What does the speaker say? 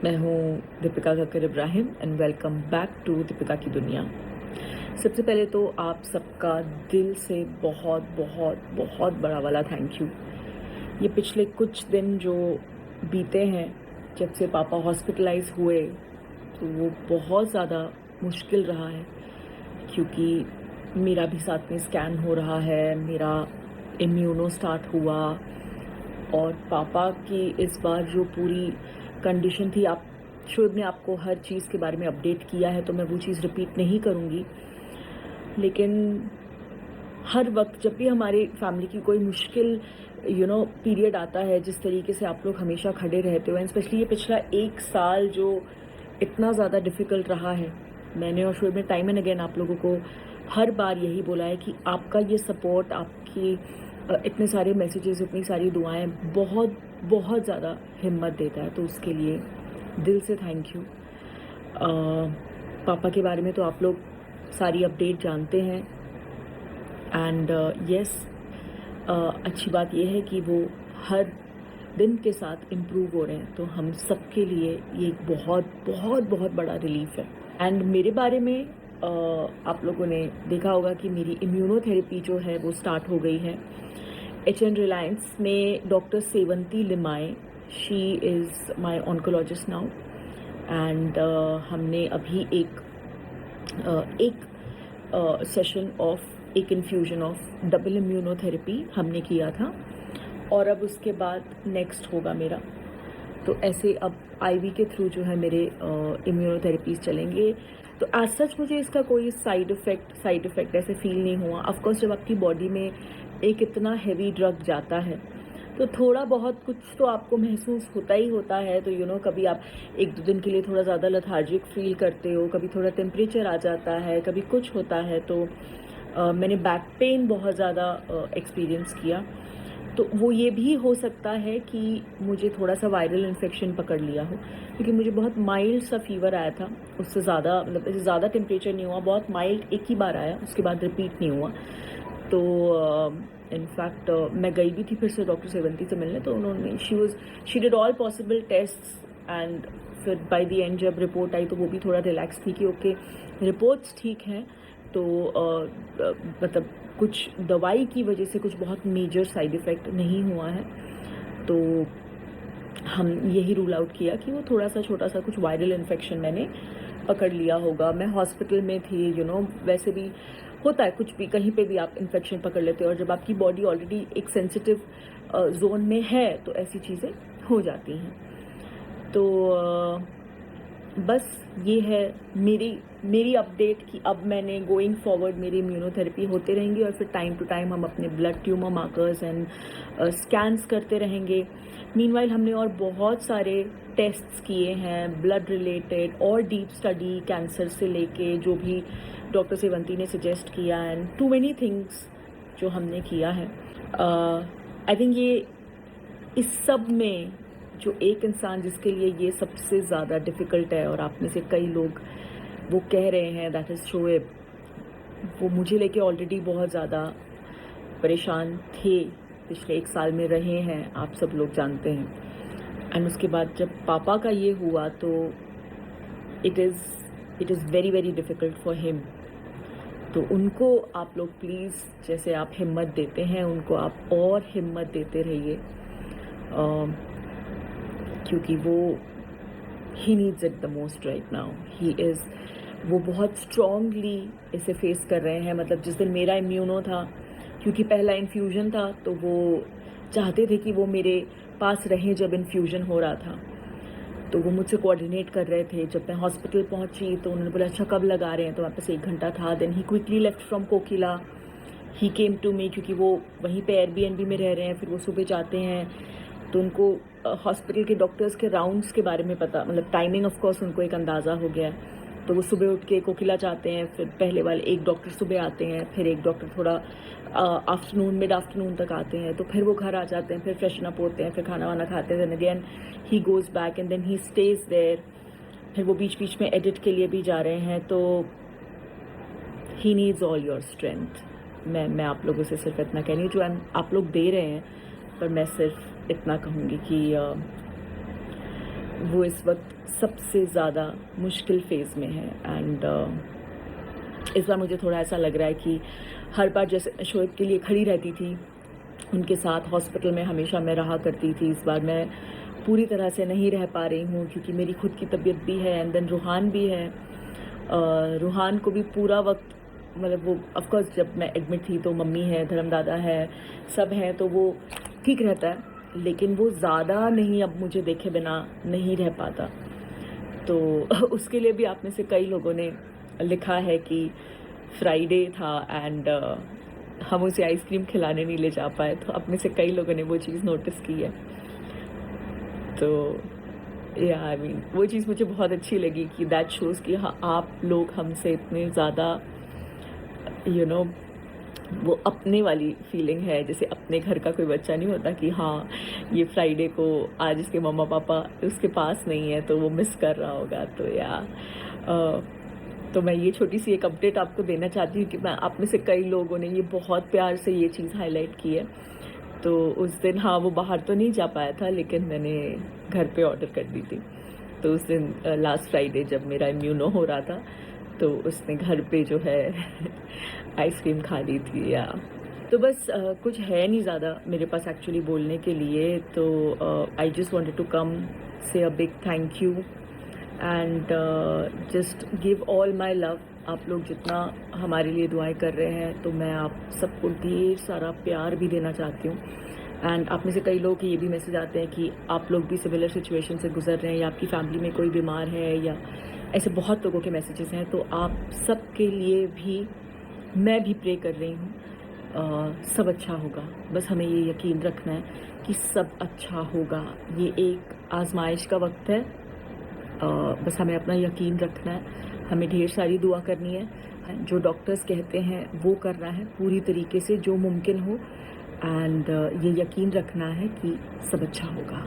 मैं हूँ Deepika Kakkar Ibrahim and welcome back to Deepika की दुनिया। सबसे पहले तो आप सबका दिल से बहुत बहुत बहुत बड़ा वाला थैंक यू। ये पिछले कुछ दिन जो बीते हैं जब से पापा हॉस्पिटलाइज हुए तो वो बहुत ज़्यादा मुश्किल रहा है, क्योंकि मेरा भी साथ में स्कैन हो रहा है, मेरा इम्यूनो स्टार्ट हुआ और पापा की इस बार जो पूरी कंडीशन थी, आप शुभ ने आपको हर चीज़ के बारे में अपडेट किया है तो मैं वो चीज़ रिपीट नहीं करूँगी। लेकिन हर वक्त जब भी हमारी फैमिली की कोई मुश्किल पीरियड आता है, जिस तरीके से आप लोग हमेशा खड़े रहते हो, एंड स्पेशली ये पिछला 1 साल जो इतना ज़्यादा डिफ़िकल्ट रहा है, मैंने और शुभ ने टाइम एंड अगेन आप लोगों को हर बार यही बोला है कि आपका ये सपोर्ट, आपकी इतने सारे मैसेजेस, इतनी सारी दुआएं बहुत बहुत ज़्यादा हिम्मत देता है। तो उसके लिए दिल से थैंक यू। पापा के बारे में तो आप लोग सारी अपडेट जानते हैं एंड यस, अच्छी बात यह है कि वो हर दिन के साथ इम्प्रूव हो रहे हैं, तो हम सब के लिए ये एक बहुत बहुत बहुत बड़ा रिलीफ है। एंड मेरे बारे में आप लोगों ने देखा होगा कि मेरी इम्यूनोथेरेपी जो है वो स्टार्ट हो गई है HN रिलायंस में। Doctor Sevanti Limaye, she is my oncologist now and हमने अभी एक सेशन ऑफ एक इन्फ्यूजन ऑफ डबल इम्यूनोथेरेपी हमने किया था और अब उसके बाद नेक्स्ट होगा मेरा। तो ऐसे अब IV के थ्रू जो है मेरे इम्यूनोथेरेपीज चलेंगे। तो एज सच मुझे इसका कोई साइड इफ़ेक्ट ऐसे फील नहीं हुआ। ऑफकोर्स जब आपकी बॉडी में एक इतना हैवी ड्रग जाता है तो थोड़ा बहुत कुछ तो आपको महसूस होता ही होता है। तो कभी आप 1-2 दिन के लिए थोड़ा ज़्यादा लेथार्जिक फील करते हो, कभी थोड़ा टेम्परेचर आ जाता है, कभी कुछ होता है। तो मैंने बैक पेन बहुत ज़्यादा एक्सपीरियंस किया। तो वो ये भी हो सकता है कि मुझे थोड़ा सा वायरल इन्फेक्शन पकड़ लिया हो, क्योंकि मुझे बहुत माइल्ड सा फीवर आया था। उससे ज़्यादा मतलब ऐसे ज़्यादा टेम्परेचर नहीं हुआ, बहुत माइल्ड एक ही बार आया, उसके बाद रिपीट नहीं हुआ। तो इनफैक्ट मैं गई भी थी फिर से डॉक्टर सेवंती से मिलने, तो उन्होंने she did all possible tests and फिर बाय द एंड जब रिपोर्ट आई तो वो भी थोड़ा रिलैक्स थी कि ओके रिपोर्ट्स ठीक हैं। तो मतलब कुछ दवाई की वजह से कुछ बहुत मेजर साइड इफ़ेक्ट नहीं हुआ है। तो हम यही रूल आउट किया कि वो थोड़ा सा छोटा सा कुछ वायरल इन्फेक्शन मैंने पकड़ लिया होगा। मैं हॉस्पिटल में थी, वैसे भी होता है, कुछ भी कहीं पे भी आप इन्फेक्शन पकड़ लेते हो और जब आपकी बॉडी ऑलरेडी एक सेंसिटिव जोन में है तो ऐसी चीज़ें हो जाती हैं। तो बस ये है मेरी अपडेट कि अब मैंने गोइंग फॉरवर्ड मेरी इम्यूनोथेरेपी होते रहेंगी और फिर टाइम टू टाइम हम अपने blood tumour markers and scans करते रहेंगे। मीनवाइल हमने और बहुत सारे टेस्ट्स किए हैं ब्लड रिलेटेड और डीप स्टडी, कैंसर से लेके जो भी डॉक्टर सेवंती ने सजेस्ट किया, एंड टू मेनी थिंग्स जो हमने किया है। आई थिंक ये इस सब में जो एक इंसान जिसके लिए ये सबसे ज़्यादा डिफ़िकल्ट है, और आप में से कई लोग वो कह रहे हैं, दैट इज़ शोएब। वो मुझे लेके ऑलरेडी बहुत ज़्यादा परेशान थे, पिछले 1 साल में रहे हैं, आप सब लोग जानते हैं। एंड उसके बाद जब पापा का ये हुआ तो it is very very difficult for him. तो उनको आप लोग प्लीज़, जैसे आप हिम्मत देते हैं, उनको आप और हिम्मत देते रहिए, क्योंकि वो he needs it the most right now. वो बहुत स्ट्रांगली इसे फेस कर रहे हैं। मतलब जिस दिन मेरा इम्यूनो था, क्योंकि पहला इन्फ्यूजन था, तो वो चाहते थे कि वो मेरे पास रहें जब इन्फ्यूजन हो रहा था। तो वो मुझसे कोऑर्डिनेट कर रहे थे। जब मैं हॉस्पिटल पहुंची तो उन्होंने बोला अच्छा कब लगा रहे हैं, तो वापस 1 घंटा था। Then he quickly left from Kokila, he came to me, क्योंकि वो वहीं पे Airbnb में रह रहे हैं, फिर वो सुबह जाते हैं। तो उनको हॉस्पिटल के डॉक्टर्स के राउंड्स के बारे में पता, मतलब टाइमिंग ऑफ कोर्स उनको एक अंदाज़ा हो गया है। तो वो सुबह उठ के कोकिला जाते हैं, फिर पहले वाले एक डॉक्टर सुबह आते हैं, फिर एक डॉक्टर थोड़ा मिड आफ्टरनून तक आते हैं, तो फिर वो घर आ जाते हैं, फिर फ्रेशन अप होते हैं, फिर खाना वाना खाते हैं, then again he goes back and then he stays there. फिर वो बीच बीच में एडिट के लिए भी जा रहे हैं। तो he needs all your strength. मैं आप लोगों से सिर्फ इतना कह रही हूँ, जो आप लोग दे रहे हैं, पर मैं सिर्फ इतना कहूँगी कि वो इस वक्त सबसे ज़्यादा मुश्किल फ़ेज़ में है। एंड इस बार मुझे थोड़ा ऐसा लग रहा है कि हर बार जैसे शोएब के लिए खड़ी रहती थी, उनके साथ हॉस्पिटल में हमेशा मैं रहा करती थी, इस बार मैं पूरी तरह से नहीं रह पा रही हूँ क्योंकि मेरी खुद की तबीयत भी है एंड देन रूहान भी है। रूहान को भी पूरा वक्त मतलब वो ऑफ कोर्स जब मैं एडमिट थी तो मम्मी है, धर्मदादा है, सब हैं तो वो ठीक रहता है, लेकिन वो ज़्यादा नहीं अब मुझे देखे बिना नहीं रह पाता। तो उसके लिए भी आप में से कई लोगों ने लिखा है कि फ्राइडे था एंड हम उसे आइसक्रीम खिलाने नहीं ले जा पाए, तो आप में से कई लोगों ने वो चीज़ नोटिस की है। तो या आई मीन वो चीज़ मुझे बहुत अच्छी लगी कि दैट शोज़ कि हाँ आप लोग हमसे इतने ज़्यादा यू नो वो अपने वाली फीलिंग है, जैसे अपने घर का कोई बच्चा नहीं होता कि हाँ ये फ्राइडे को आज इसके मम्मा पापा उसके पास नहीं है तो वो मिस कर रहा होगा। तो या तो मैं ये छोटी सी एक अपडेट आपको देना चाहती हूँ कि मैं आप में से कई लोगों ने ये बहुत प्यार से ये चीज़ हाईलाइट की है। तो उस दिन हाँ वो बाहर तो नहीं जा पाया था, लेकिन मैंने घर पे ऑर्डर कर दी थी। तो उस दिन लास्ट फ्राइडे जब मेरा इम्यूनो हो रहा था तो उसने घर पे जो है आइसक्रीम खा ली थी। या तो बस कुछ है नहीं ज़्यादा मेरे पास एक्चुअली बोलने के लिए। तो I just wanted to come say a big thank you and just give all my love. आप लोग जितना हमारे लिए दुआएं कर रहे हैं तो मैं आप सबको ढेर सारा प्यार भी देना चाहती हूँ। एंड आप में से कई लोग ये भी मैसेज आते हैं कि आप लोग भी सिमिलर सिचुएशन से गुजर रहे हैं या आपकी फैमिली में कोई बीमार है, या ऐसे बहुत लोगों के मैसेजेस हैं। तो आप सब के लिए भी मैं भी प्रे कर रही हूँ, सब अच्छा होगा। बस हमें ये यकीन रखना है कि सब अच्छा होगा। ये एक आजमाइश का वक्त है, बस हमें अपना यकीन रखना है, हमें ढेर सारी दुआ करनी है, जो डॉक्टर्स कहते हैं वो करना है पूरी तरीके से जो मुमकिन हो, एंड ये यकीन रखना है कि सब अच्छा होगा।